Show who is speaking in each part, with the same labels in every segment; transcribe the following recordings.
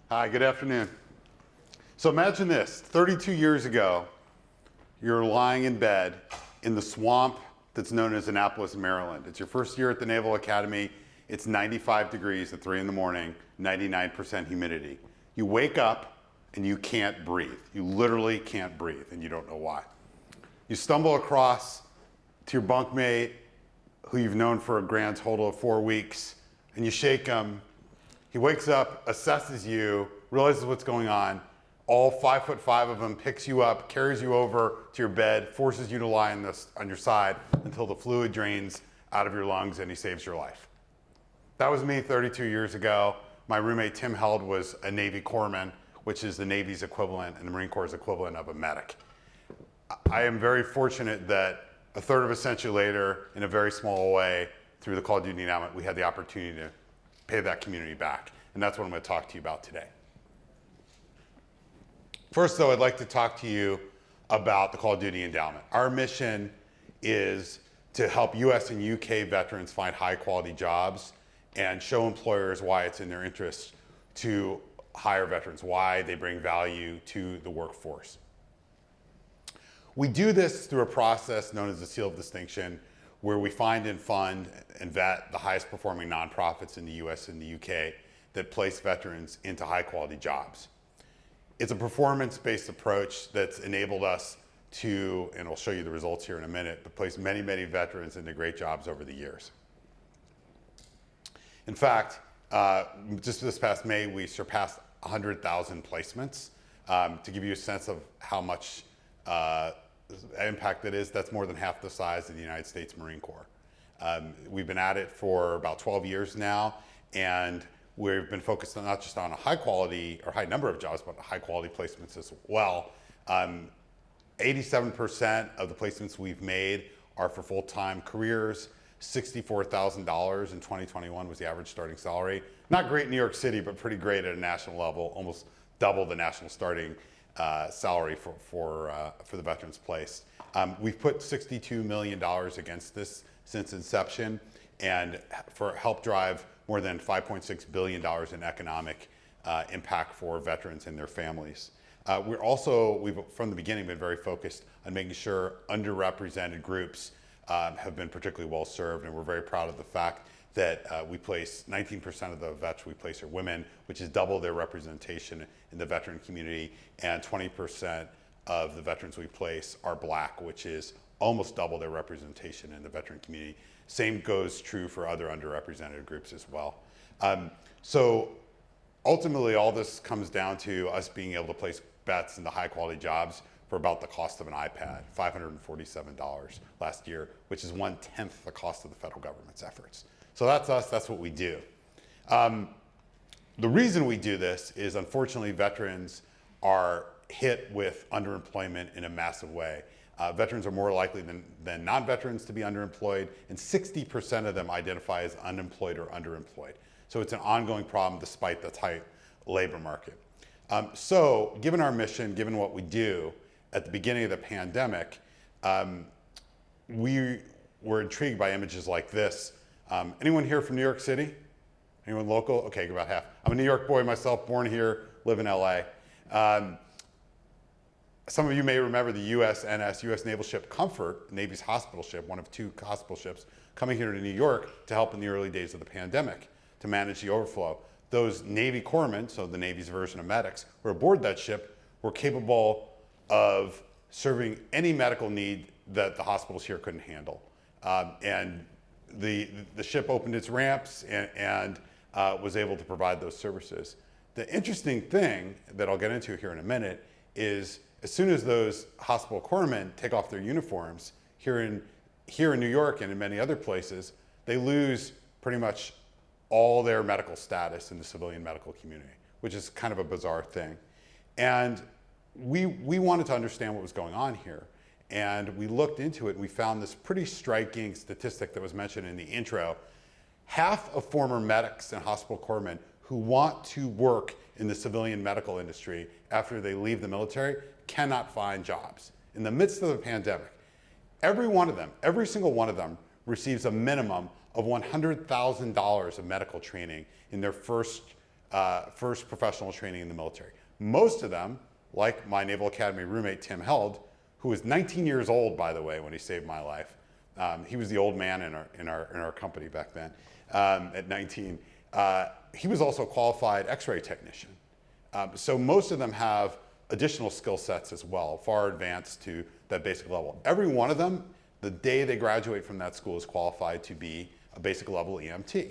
Speaker 1: Hi, good afternoon. So imagine this, 32 years ago, you're lying in bed in the swamp that's known as Annapolis, Maryland. It's your first year at the Naval Academy. It's 95 degrees at 3 in the morning, 99% humidity. You wake up and you can't breathe. You literally can't breathe and you don't know why. You stumble across to your bunkmate who you've known for a grand total of 4 weeks and you shake him. He wakes up, assesses you, realizes what's going on. All 5'5" of them picks you up, carries you over to your bed, forces you to lie on your side until the fluid drains out of your lungs and he saves your life. That was me 32 years ago. My roommate Tim Held was a Navy corpsman, which is the Navy's equivalent and the Marine Corps' equivalent of a medic. I am very fortunate that a third of a century later, in a very small way, through the Call of Duty Endowment, we had the opportunity to pay that community back. And that's what I'm going to talk to you about today. First, though, I'd like to talk to you about the Call of Duty Endowment. Our mission is to help US and UK veterans find high-quality jobs and show employers why it's in their interest to hire veterans, why they bring value to the workforce. We do this through a process known as the Seal of Distinction, where we find and fund and vet the highest performing nonprofits in the US and the UK that place veterans into high-quality jobs. It's a performance-based approach that's enabled us to, and I'll show you the results here in a minute, but place many, many veterans into great jobs over the years. In fact, just this past May, we surpassed 100,000 placements. To give you a sense of how much impact that is, that's more than half the size of the United States Marine Corps. We've been at it for about 12 years now, and we've been focused on not just on a high quality or high number of jobs, but high quality placements as well. 87% of the placements we've made are for full-time careers. $64,000 in 2021 was the average starting salary. Not great in New York City, but pretty great at a national level, almost double the national starting salary for the veterans placed. We've put $62 million against this since inception and help drive more than $5.6 billion in economic impact for veterans and their families. We've from the beginning been very focused on making sure underrepresented groups have been particularly well served, and we're very proud of the fact that we place 19% of the vets we place are women, which is double their representation in the veteran community, and 20% of the veterans we place are Black, which is almost double their representation in the veteran community. Same goes true for other underrepresented groups as well. So ultimately, all this comes down to us being able to place vets into high quality jobs for about the cost of an iPad, $547 last year, which is 1/10 the cost of the federal government's efforts. So that's us, that's what we do. The reason we do this is, unfortunately, veterans are hit with underemployment in a massive way. Veterans are more likely than non-veterans to be underemployed, and 60% of them identify as unemployed or underemployed. So it's an ongoing problem despite the tight labor market. So given our mission, given what we do, at the beginning of the pandemic, we were intrigued by images like this. Anyone here from New York City? Anyone local? Okay, about half. I'm a New York boy myself, born here, live in LA. Some of you may remember the USNS, US Naval Ship Comfort, Navy's hospital ship, one of 2 hospital ships, coming here to New York to help in the early days of the pandemic to manage the overflow. Those Navy corpsmen, so the Navy's version of medics, who were aboard that ship, were capable of serving any medical need that the hospitals here couldn't handle. And the ship opened its ramps and was able to provide those services. The interesting thing that I'll get into here in a minute is, as soon as those hospital corpsmen take off their uniforms here in New York and in many other places, they lose pretty much all their medical status in the civilian medical community, which is kind of a bizarre thing. And we wanted to understand what was going on here. And we looked into it and we found this pretty striking statistic that was mentioned in the intro. Half of former medics and hospital corpsmen who want to work in the civilian medical industry after they leave the military cannot find jobs. In the midst of the pandemic, every single one of them receives a minimum of $100,000 of medical training in their first first professional training in the military. Most of them, like my Naval Academy roommate Tim Held, who was 19 years old, by the way, when he saved my life. He was the old man in our company back then at 19. He was also a qualified X-ray technician. So most of them have additional skill sets as well, far advanced to that basic level. Every one of them, the day they graduate from that school, is qualified to be a basic level EMT.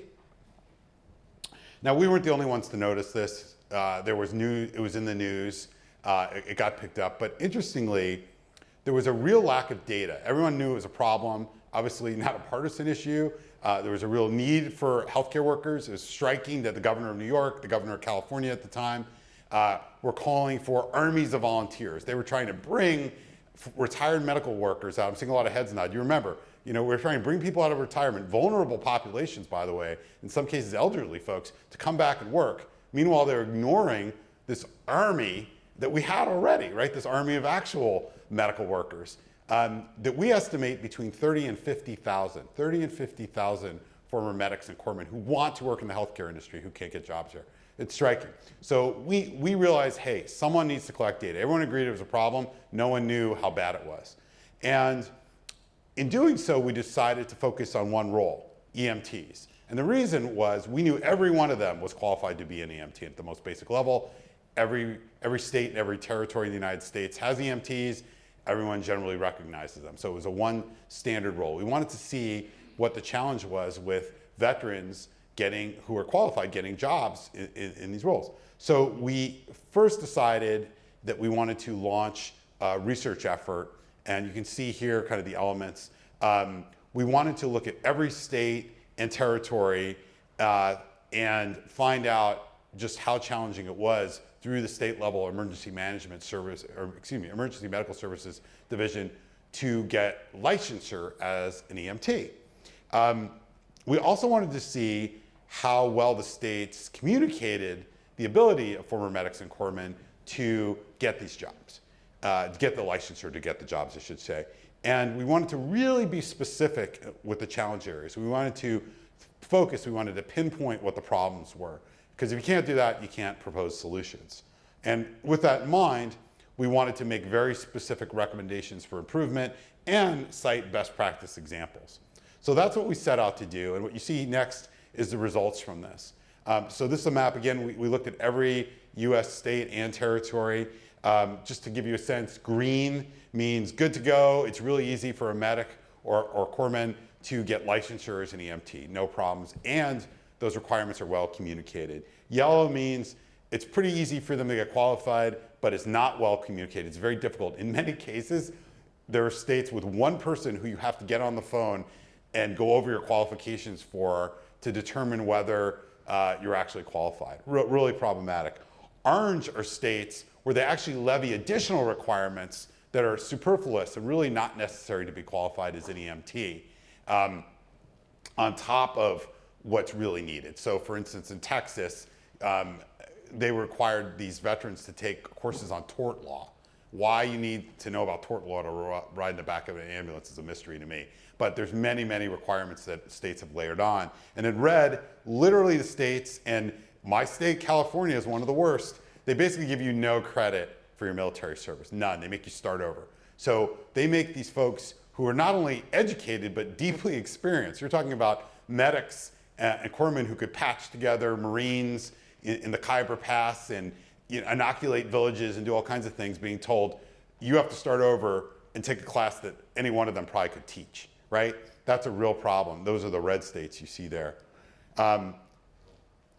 Speaker 1: Now, we weren't the only ones to notice this. It was in the news. It got picked up. But interestingly, there was a real lack of data. Everyone knew it was a problem. Obviously, not a partisan issue. There was a real need for healthcare workers. It was striking that the governor of New York, the governor of California at the time, were calling for armies of volunteers. They were trying to bring retired medical workers out. I'm seeing a lot of heads nod. You remember, we're trying to bring people out of retirement, vulnerable populations, by the way, in some cases elderly folks, to come back and work. Meanwhile, they're ignoring this army that we had already, right? This army of actual medical workers that we estimate between 30 and 50,000 former medics and corpsmen who want to work in the healthcare industry who can't get jobs here. It's striking. So we realized, hey, someone needs to collect data. Everyone agreed it was a problem. No one knew how bad it was. And in doing so, we decided to focus on one role, EMTs. And the reason was we knew every one of them was qualified to be an EMT at the most basic level. Every state and every territory in the United States has EMTs. Everyone generally recognizes them. So it was a one standard role. We wanted to see what the challenge was with veterans who are qualified getting jobs in these roles. So we first decided that we wanted to launch a research effort, and you can see here kind of the elements. We wanted to look at every state and territory and find out just how challenging it was through the state level emergency medical services division to get licensure as an EMT. We also wanted to see how well the states communicated the ability of former medics and corpsmen to get these jobs, to get the licensure, to get the jobs, I should say. And we wanted to really be specific with the challenge areas. We wanted to focus, we wanted to pinpoint what the problems were. Because if you can't do that, you can't propose solutions. And with that in mind, we wanted to make very specific recommendations for improvement and cite best practice examples. So that's what we set out to do. And what you see next is the results from this. So this is a map. Again, we looked at every US state and territory. Just to give you a sense, green means good to go. It's really easy for a medic or corpsman to get licensure as an EMT, no problems. And those requirements are well communicated. Yellow means it's pretty easy for them to get qualified, but it's not well communicated. It's very difficult. In many cases, there are states with one person who you have to get on the phone and go over your qualifications for to determine whether you're actually qualified. Really problematic. Orange are states where they actually levy additional requirements that are superfluous and really not necessary to be qualified as an EMT on top of what's really needed. So for instance, in Texas, they required these veterans to take courses on tort law. Why you need to know about tort law to ride in the back of an ambulance is a mystery to me. But there's many, many requirements that states have layered on. And in red, literally the states, and my state, California, is one of the worst. They basically give you no credit for your military service, none. They make you start over. So they make these folks who are not only educated, but deeply experienced. You're talking about medics and corpsmen who could patch together Marines in the Khyber Pass and inoculate villages and do all kinds of things, being told, you have to start over and take a class that any one of them probably could teach, right? That's a real problem. Those are the red states you see there.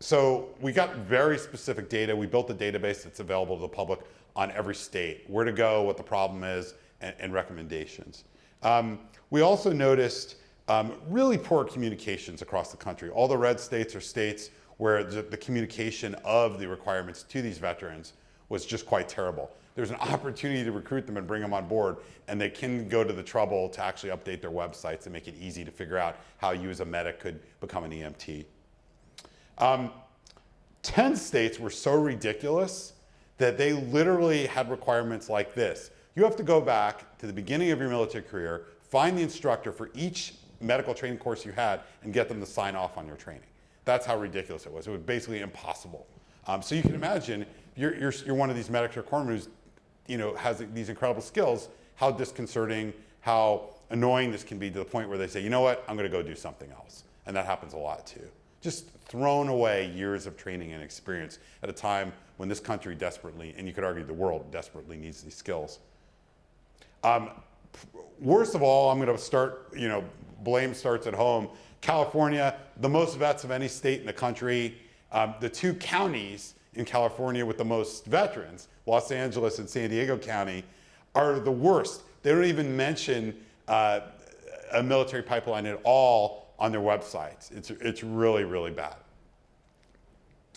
Speaker 1: So we got very specific data. We built a database that's available to the public on every state, where to go, what the problem is, and recommendations. We also noticed really poor communications across the country. All the red states are states where the communication of the requirements to these veterans was just quite terrible. There's an opportunity to recruit them and bring them on board, and they can go to the trouble to actually update their websites and make it easy to figure out how you as a medic could become an EMT. 10 states were so ridiculous that they literally had requirements like this. You have to go back to the beginning of your military career, find the instructor for each medical training course you had, and get them to sign off on your training. That's how ridiculous it was. It was basically impossible. So you can imagine you're one of these medics or corpsmen who's, has these incredible skills, how disconcerting, how annoying this can be to the point where they say, you know what, I'm going to go do something else. And that happens a lot too. Just thrown away years of training and experience at a time when this country desperately, and you could argue the world desperately needs these skills. Worst of all, I'm going to start, blame starts at home. California, the most vets of any state in the country. The two counties in California with the most veterans, Los Angeles and San Diego County, are the worst. They don't even mention a military pipeline at all on their websites. It's really, really bad.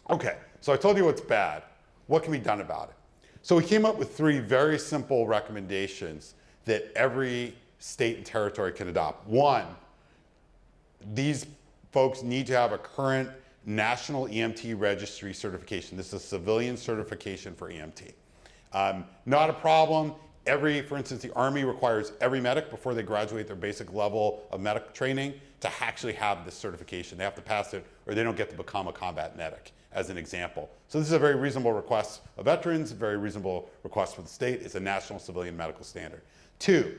Speaker 1: Okay, so I told you what's bad. What can be done about it? So we came up with 3 very simple recommendations that every state and territory can adopt. 1, these folks need to have a current National EMT Registry certification. This is a civilian certification for EMT. Not a problem. For instance, the Army requires every medic before they graduate their basic level of medic training to actually have this certification. They have to pass it or they don't get to become a combat medic, as an example. So this is a very reasonable request of veterans, a very reasonable request for the state. It's a national civilian medical standard. 2,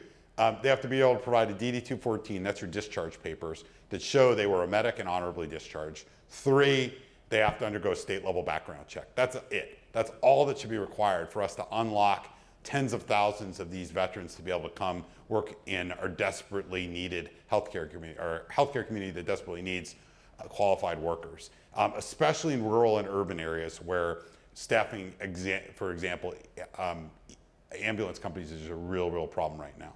Speaker 1: they have to be able to provide a DD-214, that's your discharge papers, that show they were a medic and honorably discharged. 3, they have to undergo a state level background check. That's it. That's all that should be required for us to unlock tens of thousands of these veterans to be able to come work in our desperately needed healthcare community, or healthcare community that desperately needs qualified workers, especially in rural and urban areas where staffing, for example, ambulance companies is a real problem right now.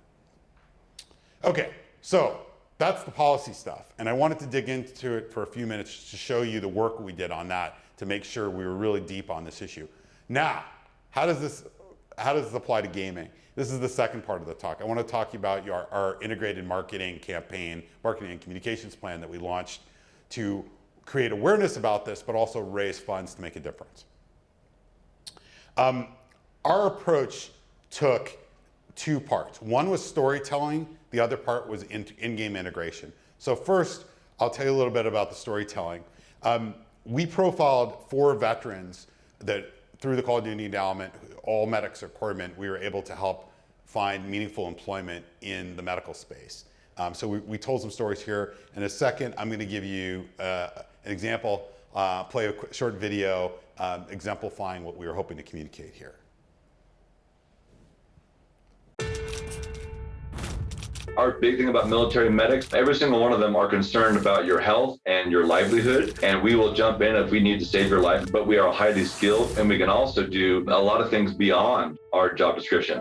Speaker 1: Okay, so that's the policy stuff. And I wanted to dig into it for a few minutes to show you the work we did on that to make sure we were really deep on this issue. Now, how does this apply to gaming? This is the second part of the talk. I want to talk about our integrated marketing campaign, marketing and communications plan that we launched to create awareness about this, but also raise funds to make a difference. Our approach took 2 parts. One was storytelling, the other part was in-game integration. So first, I'll tell you a little bit about the storytelling. We profiled 4 veterans that through the Call of Duty Endowment, all medics or corpsmen, we were able to help find meaningful employment in the medical space. So we told some stories here. In a second, I'm going to give you an example, play a short video exemplifying what we were hoping to communicate here.
Speaker 2: Our big thing about military medics, every single one of them are concerned about your health and your livelihood, and we will jump in if we need to save your life, but we are highly skilled, and we can also do a lot of things beyond our job description.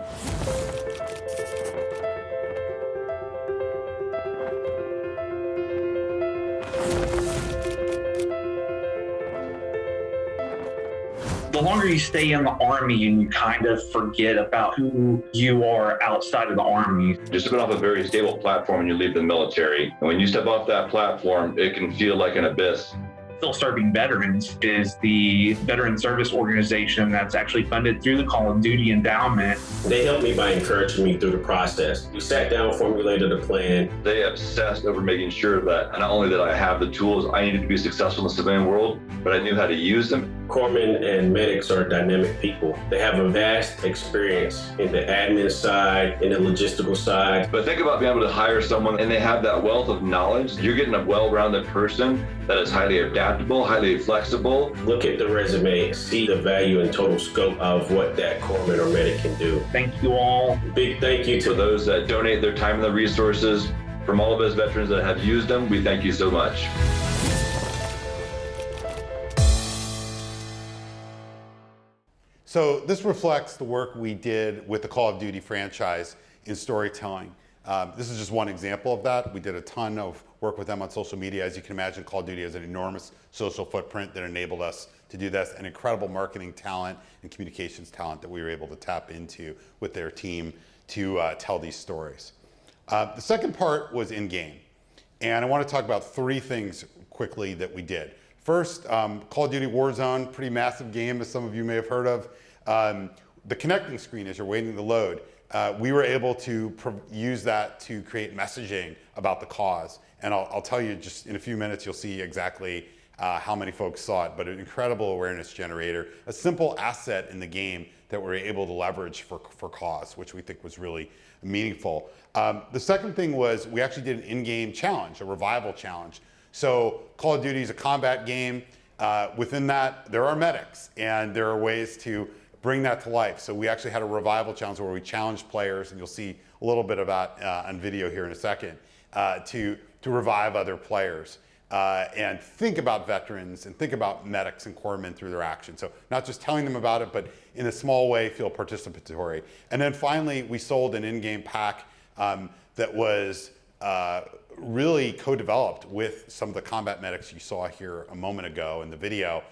Speaker 3: The longer you stay in the Army and you kind of forget about who you are outside of the Army.
Speaker 2: Just been off a very stable platform when you leave the military. And when you step off that platform, it can feel like an abyss.
Speaker 3: Still Serving Veterans is the veteran service organization that's actually funded through the Call of Duty Endowment.
Speaker 4: They helped me by encouraging me through the process. We sat down, formulated a plan.
Speaker 2: They obsessed over making sure that not only that I have the tools I needed to be successful in the civilian world, but I knew how to use them.
Speaker 4: Corpsmen and medics are dynamic people. They have a vast experience in the admin side, in the logistical side.
Speaker 2: But think about being able to hire someone and they have that wealth of knowledge. You're getting a well-rounded person that is highly adaptable, highly flexible.
Speaker 4: Look at the resume, see the value and total scope of what that corpsman or medic can do.
Speaker 3: Thank you all.
Speaker 4: Big thank you
Speaker 2: to those that donate their time and their resources. From all of us veterans that have used them, we thank you so much.
Speaker 1: So this reflects the work we did with the Call of Duty franchise in storytelling. This is just one example of that. We did a ton of work with them on social media. As you can imagine, Call of Duty has an enormous social footprint that enabled us to do this, and incredible marketing talent and communications talent that we were able to tap into with their team to tell these stories. The second part was in-game. And I want to talk about 3 things quickly that we did. First, Call of Duty Warzone, pretty massive game, as some of you may have heard of. The connecting screen as you're waiting to load, we were able to use that to create messaging about the cause. And I'll tell you just in a few minutes, you'll see exactly how many folks saw it, but an incredible awareness generator, a simple asset in the game that we're able to leverage for cause, which we think was really meaningful. The second thing was we actually did an in-game challenge, a revival challenge. So Call of Duty is a combat game. Within that, there are medics, and there are ways to bring that to life. So we actually had a revival challenge where we challenged players, and you'll see a little bit about on video here in a second, to revive other players. And think about veterans and think about medics and corpsmen through their actions. So not just telling them about it, but in a small way feel participatory. And then finally, we sold an in-game pack that was really co-developed with some of the combat medics you saw here a moment ago in the video.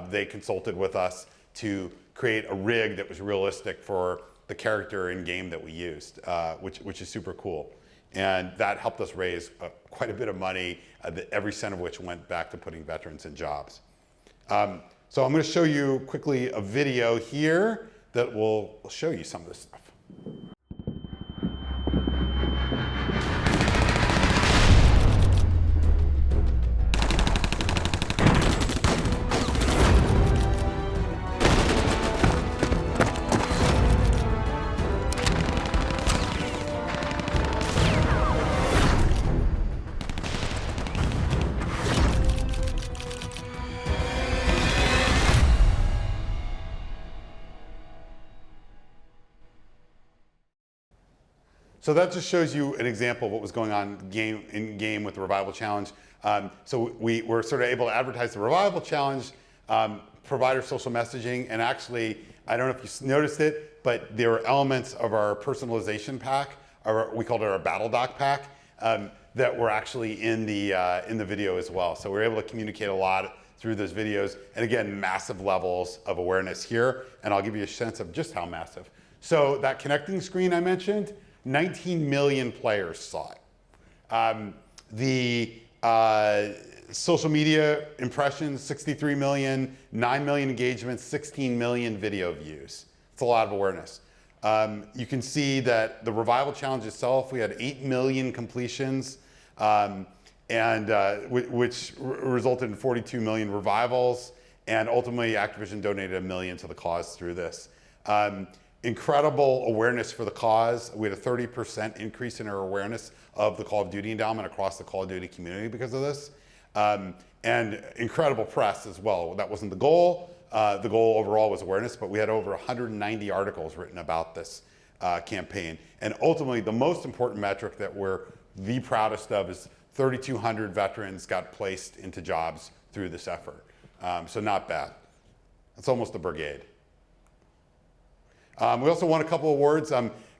Speaker 1: They consulted with us to create a rig that was realistic for the character in-game that we used, which is super cool. And that helped us raise quite a bit of money, every cent of which went back to putting veterans in jobs. So I'm going to show you quickly a video here that will show you some of this stuff. So that just shows you an example of what was going on in game with the Revival Challenge. So we were sort of able to advertise the Revival Challenge, provide our social messaging, and actually, I don't know if you noticed it, but there were elements of our personalization pack, we called it our Battle Doc pack, that were actually in the video as well. So we were able to communicate a lot through those videos, and again, massive levels of awareness here, and I'll give you a sense of just how massive. So that connecting screen I mentioned, 19 million players saw it. The social media impressions, 63 million, 9 million engagements, 16 million video views. It's a lot of awareness. You can see that the Revival Challenge itself, we had 8 million completions, which resulted in 42 million revivals, and ultimately Activision donated $1 million to the cause through this. Incredible awareness for the cause. We had a 30% increase in our awareness of the Call of Duty Endowment across the Call of Duty community because of this. And incredible press as well. That wasn't the goal. The goal overall was awareness, but we had over 190 articles written about this campaign. And ultimately, the most important metric that we're the proudest of is 3,200 veterans got placed into jobs through this effort. So not bad. It's almost a brigade. We also won a couple awards.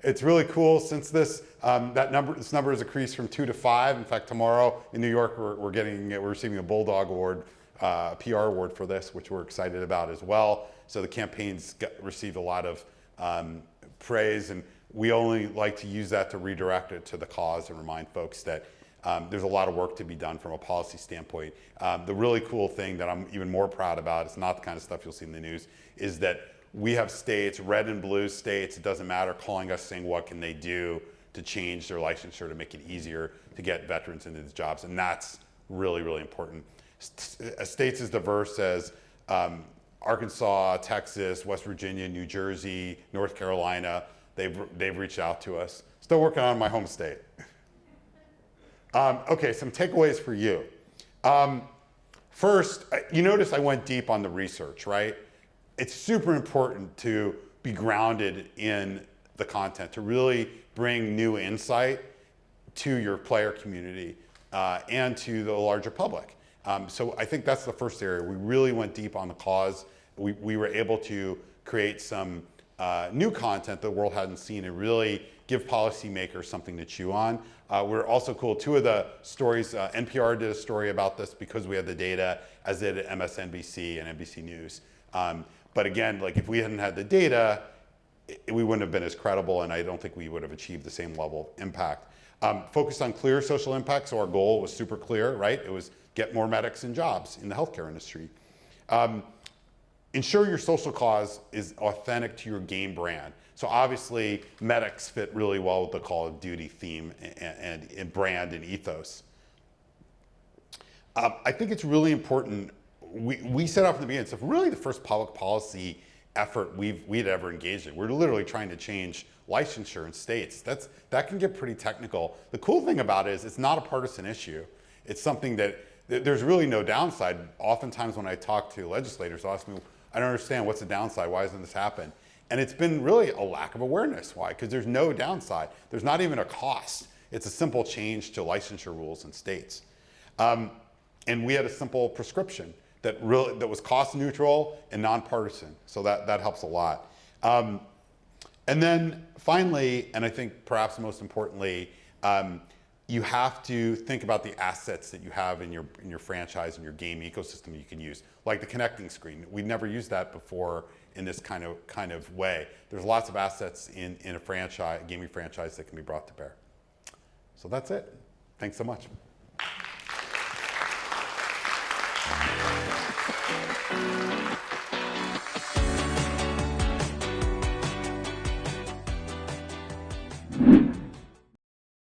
Speaker 1: It's really cool since this number has increased from 2 to 5. In fact, tomorrow in New York, we're receiving a Bulldog Award, a PR award for this, which we're excited about as well. So the campaigns received a lot of praise, and we only like to use that to redirect it to the cause and remind folks that there's a lot of work to be done from a policy standpoint. The really cool thing that I'm even more proud about, it's not the kind of stuff you'll see in the news, is that we have states, red and blue states, it doesn't matter, calling us saying what can they do to change their licensure to make it easier to get veterans into these jobs. And that's really, really important. States as diverse as Arkansas, Texas, West Virginia, New Jersey, North Carolina, they've reached out to us. Still working on my home state. Okay, some takeaways for you. First, you notice I went deep on the research, right? It's super important to be grounded in the content, to really bring new insight to your player community and to the larger public. So I think that's the first area. We really went deep on the cause. We were able to create some new content the world hadn't seen and really give policymakers something to chew on. We're also cool. Two of the stories, NPR did a story about this because we had the data, as did MSNBC and NBC News. But again, like if we hadn't had the data, we wouldn't have been as credible, and I don't think we would have achieved the same level of impact. Focused on clear social impact, so our goal was super clear, right? It was get more medics and jobs in the healthcare industry. Ensure your social cause is authentic to your game brand. So obviously, medics fit really well with the Call of Duty theme and brand and ethos. I think it's really important we set out from the beginning. It's really the first public policy effort we'd ever engaged in. We're literally trying to change licensure in states. That can get pretty technical. The cool thing about it is it's not a partisan issue. It's something that there's really no downside. Oftentimes when I talk to legislators, they'll ask me, I don't understand, what's the downside? Why doesn't this happen? And it's been really a lack of awareness. Why? Because there's no downside. There's not even a cost. It's a simple change to licensure rules in states. And we had a simple prescription that was cost neutral and nonpartisan. So that helps a lot. And then finally, and I think perhaps most importantly, you have to think about the assets that you have in your franchise and your game ecosystem you can use, like the connecting screen. We've never used that before in this kind of way. There's lots of assets in a gaming franchise that can be brought to bear. So that's it. Thanks so much.